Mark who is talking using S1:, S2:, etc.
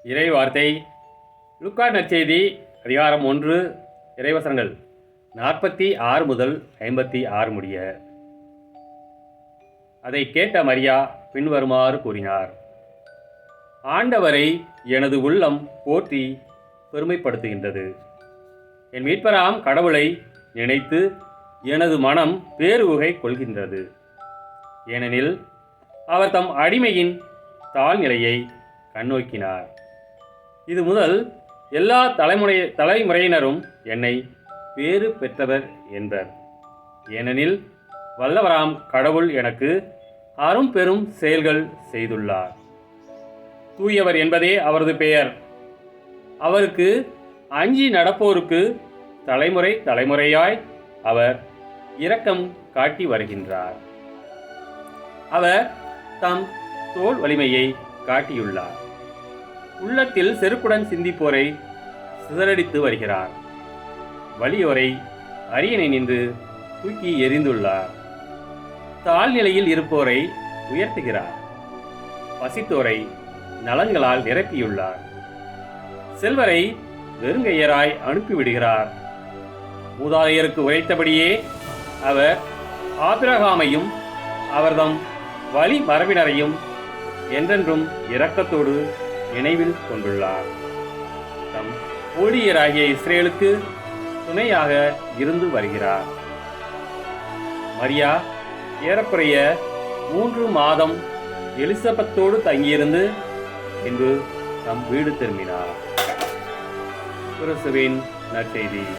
S1: இறை வார்த்தை லூக்கா நற்செய்தி அதிகாரம் 1 இறைவசனங்கள் 46 முதல் 56 முடிய. அதை கேட்ட மரியா பின்வருமாறு கூறினார்: ஆண்டவரை எனது உள்ளம் போற்றி பெருமைப்படுத்துகின்றது. என் மீட்பராம் கடவுளை நினைத்து எனது மனம் பேருவகை கொள்கின்றது. ஏனெனில் அவர் தம் அடிமையின் தாழ்நிலையை கண்ணோக்கினார். இது முதல் எல்லா தலைமுறையினரும் என்னை பேறு பெற்றவர் என்பர். ஏனெனில் வல்லவராம் கடவுள் எனக்கு அரும் பெரும் செயல்கள் செய்துள்ளார். தூயவர் என்பதே அவரது பெயர். அவருக்கு அஞ்சி நடப்போருக்கு தலைமுறை தலைமுறையாய் அவர் இரக்கம் காட்டி வருகின்றார். அவர் தம் தோள் வலிமையை காட்டியுள்ளார். உள்ளத்தில் செருக்குடன் சிந்திப்போரை சிதறடித்து வருகிறார். வலியோரை அரியணை நின்று தூக்கி எறிந்துள்ளார். தாழ்நிலையில் இருப்போரை உயர்த்துகிறார். பசித்தோரை நலன்களால் நிரப்பியுள்ளார். செல்வரை வெறுங்கையராய் அனுப்பிவிடுகிறார். மூதாதையருக்கு உரைத்தபடியே அவர் ஆபிரகாமையும் அவர்தம் வழி மரபினரையும் என்றென்றும் இரக்கத்தோடு நினைவில் கொண்டுள்ளார். தம் ஊழியராகிய இஸ்ரேலுக்கு துணையாக இருந்து வருகிறார். மரியா ஏறக்குறைய 3 மாதம் எலிசபெத்தோடு தங்கியிருந்து பின்பு தம் வீடு திரும்பினார். கிறிஸ்துவின் நற்செய்தி.